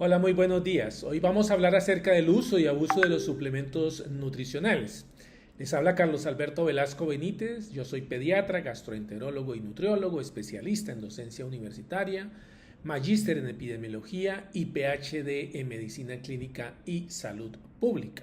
Hola, muy buenos días. Hoy vamos a hablar acerca del uso y abuso de los suplementos nutricionales. Les habla Carlos Alberto Velasco Benítez. Yo soy pediatra, gastroenterólogo y nutriólogo, especialista en docencia universitaria, magíster en epidemiología y PhD en medicina clínica y salud pública.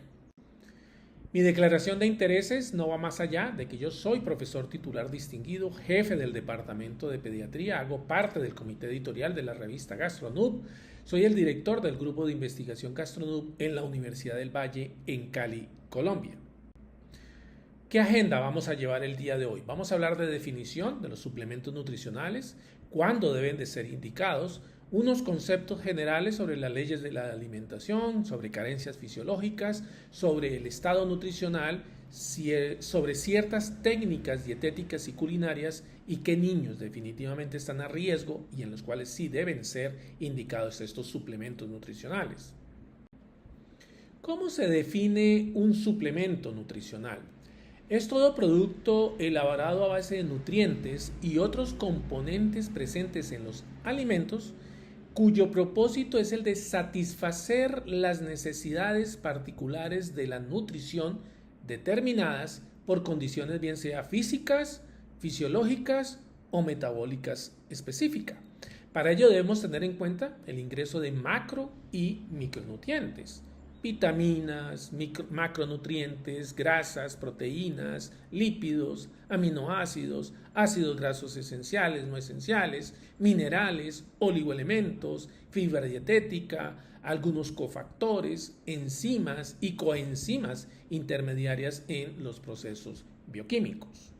Mi declaración de intereses no va más allá de que yo soy profesor titular distinguido, jefe del departamento de pediatría, hago parte del comité editorial de la revista GastroNub, soy el director del grupo de investigación GastroNub en la Universidad del Valle en Cali, Colombia. ¿Qué agenda vamos a llevar el día de hoy? Vamos a hablar de definición de los suplementos nutricionales, cuándo deben de ser indicados, unos conceptos generales sobre las leyes de la alimentación, sobre carencias fisiológicas, sobre el estado nutricional, sobre ciertas técnicas dietéticas y culinarias y qué niños definitivamente están a riesgo y en los cuales sí deben ser indicados estos suplementos nutricionales. ¿Cómo se define un suplemento nutricional? Es todo producto elaborado a base de nutrientes y otros componentes presentes en los alimentos cuyo propósito es el de satisfacer las necesidades particulares de la nutrición determinadas por condiciones bien sea físicas, fisiológicas o metabólicas específicas. Para ello debemos tener en cuenta el ingreso de macro y micronutrientes, vitaminas, macronutrientes, grasas, proteínas, lípidos, aminoácidos, ácidos grasos esenciales, no esenciales, minerales, oligoelementos, fibra dietética, algunos cofactores, enzimas y coenzimas intermediarias en los procesos bioquímicos.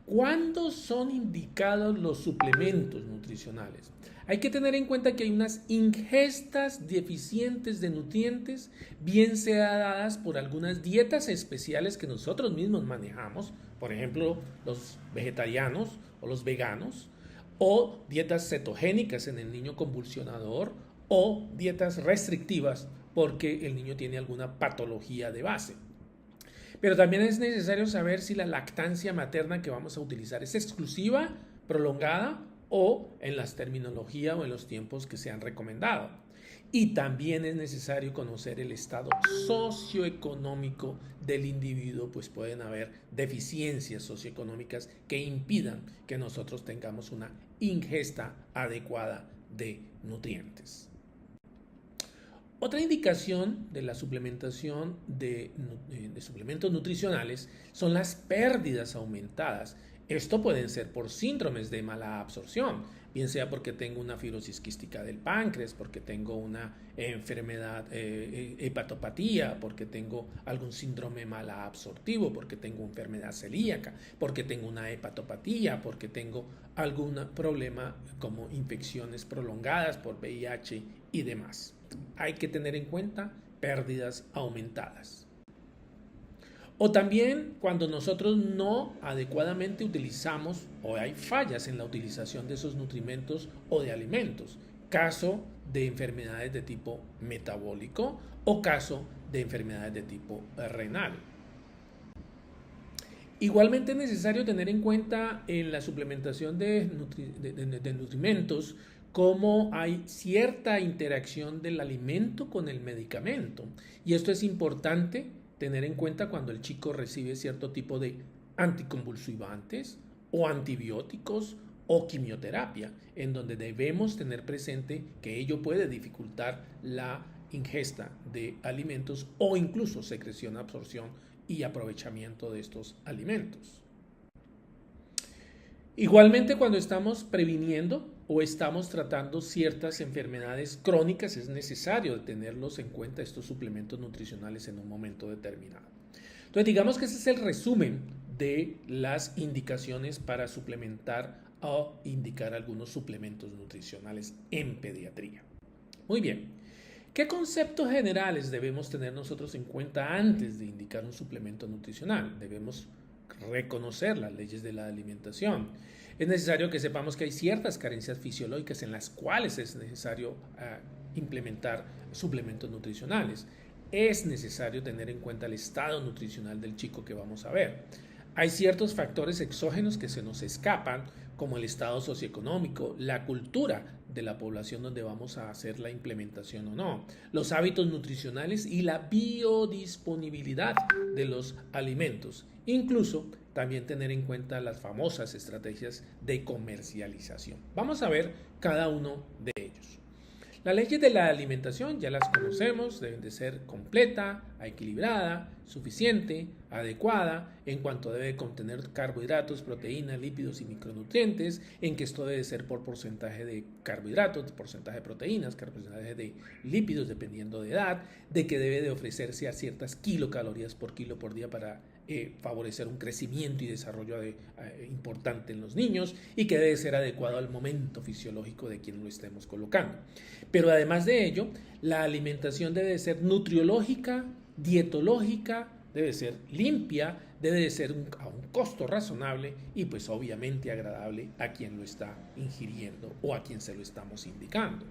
¿Cuándo son indicados los suplementos nutricionales? Hay que tener en cuenta que hay unas ingestas deficientes de nutrientes, bien sea dadas por algunas dietas especiales que nosotros mismos manejamos, por ejemplo, los vegetarianos o los veganos, o dietas cetogénicas en el niño convulsionador, o dietas restrictivas porque el niño tiene alguna patología de base. Pero también es necesario saber si la lactancia materna que vamos a utilizar es exclusiva, prolongada o en las terminologías o en los tiempos que se han recomendado. Y también es necesario conocer el estado socioeconómico del individuo, pues pueden haber deficiencias socioeconómicas que impidan que nosotros tengamos una ingesta adecuada de nutrientes. Otra indicación de la suplementación de suplementos nutricionales son las pérdidas aumentadas. Esto pueden ser por síndromes de mala absorción, bien sea porque tengo una fibrosis quística del páncreas, porque tengo una enfermedad, hepatopatía, porque tengo algún síndrome mala absortivo, porque tengo enfermedad celíaca, porque tengo una hepatopatía, porque tengo algún problema como infecciones prolongadas por VIH y demás. Hay que tener en cuenta pérdidas aumentadas. O también cuando nosotros no adecuadamente utilizamos o hay fallas en la utilización de esos nutrimentos o de alimentos. Caso de enfermedades de tipo metabólico o caso de enfermedades de tipo renal. Igualmente es necesario tener en cuenta en la suplementación de nutrimentos cómo hay cierta interacción del alimento con el medicamento. Y esto es importante tener en cuenta cuando el chico recibe cierto tipo de anticonvulsivantes o antibióticos o quimioterapia, en donde debemos tener presente que ello puede dificultar la ingesta de alimentos o incluso secreción, absorción y aprovechamiento de estos alimentos. Igualmente, cuando estamos previniendo o estamos tratando ciertas enfermedades crónicas, es necesario tenerlos en cuenta estos suplementos nutricionales en un momento determinado. Entonces, digamos que ese es el resumen de las indicaciones para suplementar o indicar algunos suplementos nutricionales en pediatría. Muy bien. ¿Qué conceptos generales debemos tener nosotros en cuenta antes de indicar un suplemento nutricional? Debemos reconocer las leyes de la alimentación. Es necesario que sepamos que hay ciertas carencias fisiológicas en las cuales es necesario implementar suplementos nutricionales. Es necesario tener en cuenta el estado nutricional del chico que vamos a ver. Hay ciertos factores exógenos que se nos escapan, como el estado socioeconómico, la cultura de la población donde vamos a hacer la implementación o no, los hábitos nutricionales y la biodisponibilidad de los alimentos. Incluso también tener en cuenta las famosas estrategias de comercialización. Vamos a ver cada uno de ellos. Las leyes de la alimentación ya las conocemos, deben de ser completa, equilibrada, suficiente, adecuada, en cuanto debe contener carbohidratos, proteínas, lípidos y micronutrientes, en que esto debe ser por porcentaje de carbohidratos, porcentaje de proteínas, porcentaje de lípidos dependiendo de edad, de que debe de ofrecerse a ciertas kilocalorías por kilo por día para favorecer un crecimiento y desarrollo importante en los niños y que debe ser adecuado al momento fisiológico de quien lo estemos colocando. Pero además de ello, la alimentación debe ser nutriológica, dietológica, debe ser limpia, debe de ser a un costo razonable y pues obviamente agradable a quien lo está ingiriendo o a quien se lo estamos indicando.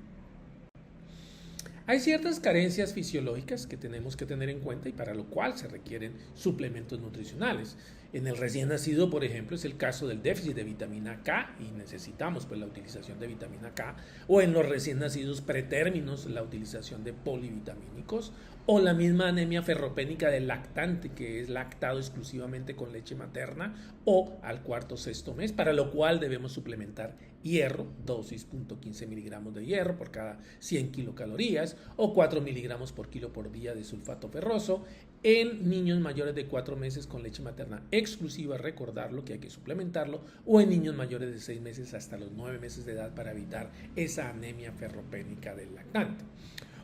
Hay ciertas carencias fisiológicas que tenemos que tener en cuenta y para lo cual se requieren suplementos nutricionales. En el recién nacido, por ejemplo, es el caso del déficit de vitamina K y necesitamos pues la utilización de vitamina K, o en los recién nacidos pretérminos la utilización de polivitamínicos, o la misma anemia ferropénica del lactante que es lactado exclusivamente con leche materna o al cuarto o sexto mes, para lo cual debemos suplementar hierro, dosis 0.15 miligramos de hierro por cada 100 kilocalorías o 4 miligramos por kilo por día de sulfato ferroso en niños mayores de 4 meses con leche materna exclusiva, recordarlo que hay que suplementarlo, o en niños mayores de 6 meses hasta los 9 meses de edad para evitar esa anemia ferropénica del lactante.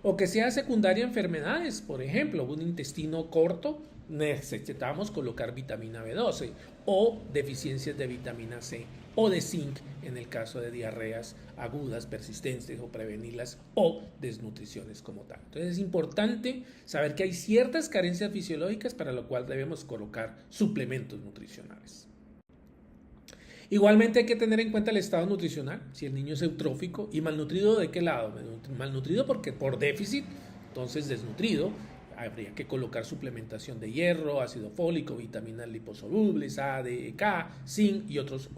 O que sea secundaria a enfermedades, por ejemplo, un intestino corto, necesitamos colocar vitamina B12 o deficiencias de vitamina C o de zinc en el caso de diarreas agudas, persistentes o prevenirlas o desnutriciones como tal. Entonces es importante saber que hay ciertas carencias fisiológicas para lo cual debemos colocar suplementos nutricionales. Igualmente hay que tener en cuenta el estado nutricional, si el niño es eutrófico y malnutrido, ¿de qué lado? Malnutrido porque por déficit, entonces desnutrido, habría que colocar suplementación de hierro, ácido fólico, vitaminas liposolubles, A, D, K, zinc y otros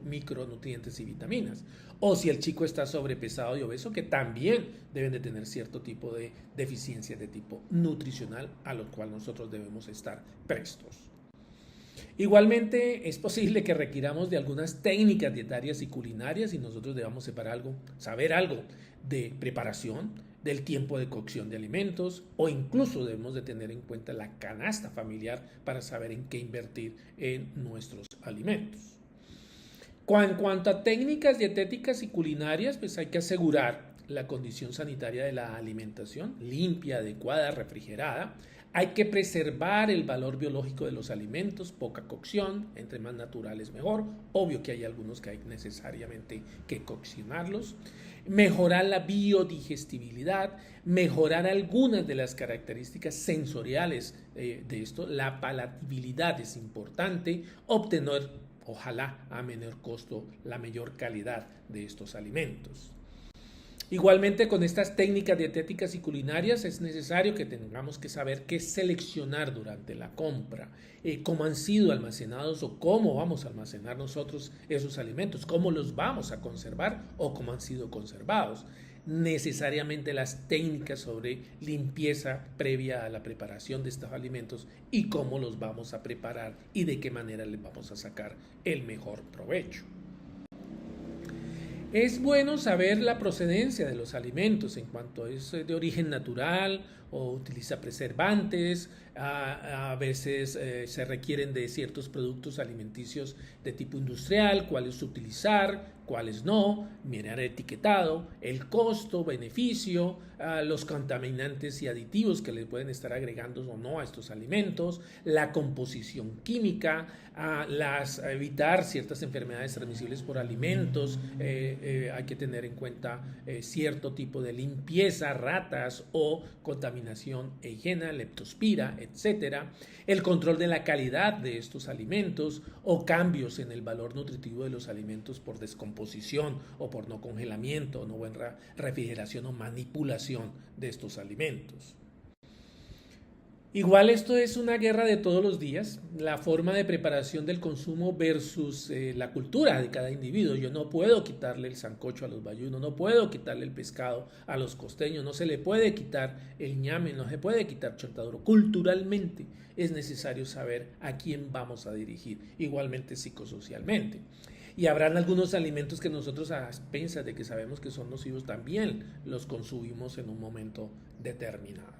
micronutrientes y vitaminas. O si el chico está sobrepesado y obeso, que también deben de tener cierto tipo de deficiencias de tipo nutricional a lo cual nosotros debemos estar prestos. Igualmente es posible que requiramos de algunas técnicas dietarias y culinarias y nosotros debamos saber algo de preparación, del tiempo de cocción de alimentos o incluso debemos de tener en cuenta la canasta familiar para saber en qué invertir en nuestros alimentos. En cuanto a técnicas dietéticas y culinarias, pues hay que asegurar la condición sanitaria de la alimentación, limpia, adecuada, refrigerada. Hay que preservar el valor biológico de los alimentos, poca cocción, entre más naturales mejor. Obvio que hay algunos que hay necesariamente que coccionarlos. Mejorar la biodigestibilidad, mejorar algunas de las características sensoriales de esto. La palatabilidad es importante, obtener, ojalá a menor costo, la mayor calidad de estos alimentos. Igualmente con estas técnicas dietéticas y culinarias es necesario que tengamos que saber qué seleccionar durante la compra, cómo han sido almacenados o cómo vamos a almacenar nosotros esos alimentos, cómo los vamos a conservar o cómo han sido conservados. Necesariamente las técnicas sobre limpieza previa a la preparación de estos alimentos y cómo los vamos a preparar y de qué manera les vamos a sacar el mejor provecho. Es bueno saber la procedencia de los alimentos en cuanto es de origen natural o utiliza preservantes, a veces se requieren de ciertos productos alimenticios de tipo industrial, cuáles utilizar, cuáles no, mirar etiquetado, el costo, beneficio, los contaminantes y aditivos que le pueden estar agregando o no a estos alimentos, la composición química, evitar ciertas enfermedades transmisibles por alimentos, hay que tener en cuenta cierto tipo de limpieza, ratas o contaminación e higiene, leptospira, etcétera, el control de la calidad de estos alimentos o cambios en el valor nutritivo de los alimentos por descomposición o por no congelamiento, no buena refrigeración o manipulación de estos alimentos. Igual esto es una guerra de todos los días, la forma de preparación del consumo versus la cultura de cada individuo. Yo no puedo quitarle el sancocho a los bayunos, no puedo quitarle el pescado a los costeños, no se le puede quitar el ñame, no se puede quitar chontaduro. Culturalmente es necesario saber a quién vamos a dirigir, igualmente psicosocialmente. Y habrán algunos alimentos que nosotros a expensas de que sabemos que son nocivos también los consumimos en un momento determinado.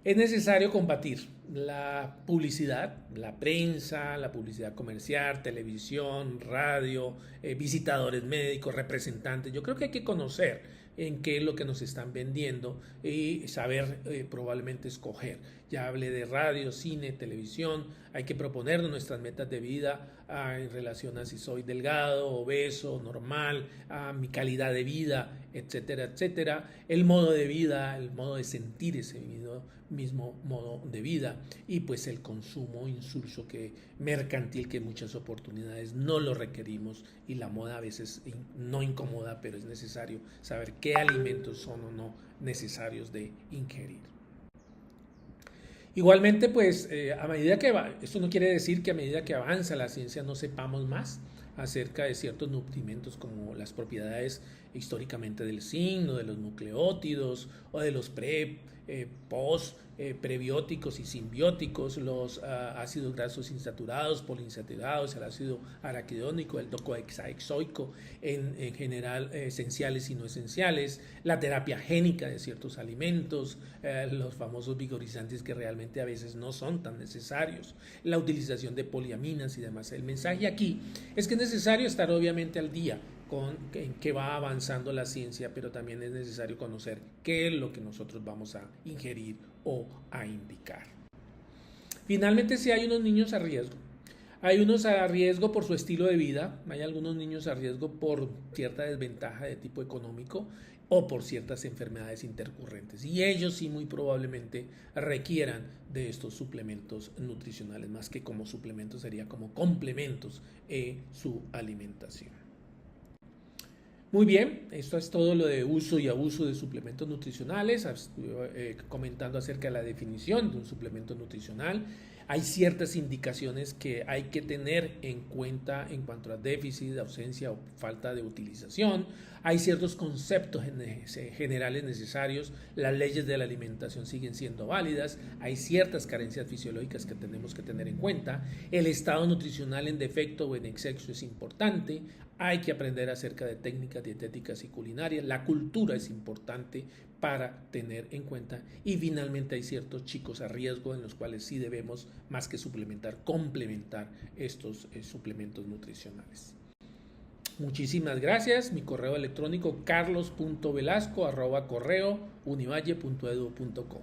Es necesario combatir la publicidad, la prensa, la publicidad comercial, televisión, radio, visitadores médicos, representantes. Yo creo que hay que conocer en qué es lo que nos están vendiendo y saber probablemente escoger. Ya hablé de radio, cine, televisión. Hay que proponernos nuestras metas de vida en relación a si soy delgado, obeso, normal, a mi calidad de vida, etcétera, etcétera. El modo de vida, el modo de sentir ese mismo modo de vida y pues el consumo insulso mercantil que en muchas oportunidades no lo requerimos y la moda a veces no incomoda, pero es necesario saber qué alimentos son o no necesarios de ingerir. Igualmente, pues a medida que esto no quiere decir que a medida que avanza la ciencia no sepamos más acerca de ciertos nutrimentos como las propiedades históricamente del zinc, de los nucleótidos o de los post, prebióticos y simbióticos, los ácidos grasos insaturados, poliinsaturados, el ácido araquidónico, el docohexaexoico, en general esenciales y no esenciales, la terapia génica de ciertos alimentos, los famosos vigorizantes que realmente a veces no son tan necesarios, la utilización de poliaminas y demás. El mensaje aquí es que es necesario estar obviamente al día en que va avanzando la ciencia, pero también es necesario conocer qué es lo que nosotros vamos a ingerir o a indicar. Finalmente, si hay unos niños a riesgo, hay unos a riesgo por su estilo de vida, hay algunos niños a riesgo por cierta desventaja de tipo económico o por ciertas enfermedades intercurrentes, y ellos sí muy probablemente requieran de estos suplementos nutricionales, más que como suplementos sería como complementos en su alimentación. Muy bien, esto es todo lo de uso y abuso de suplementos nutricionales. Estuve comentando acerca de la definición de un suplemento nutricional. Hay ciertas indicaciones que hay que tener en cuenta en cuanto a déficit, ausencia o falta de utilización. Hay ciertos conceptos generales necesarios. Las leyes de la alimentación siguen siendo válidas. Hay ciertas carencias fisiológicas que tenemos que tener en cuenta. El estado nutricional en defecto o en exceso es importante. Hay que aprender acerca de técnicas dietéticas y culinarias. La cultura es importante para tener en cuenta. Y finalmente hay ciertos chicos a riesgo en los cuales sí debemos, más que suplementar, complementar estos suplementos nutricionales. Muchísimas gracias. Mi correo electrónico carlos.velasco@univalle.edu.co.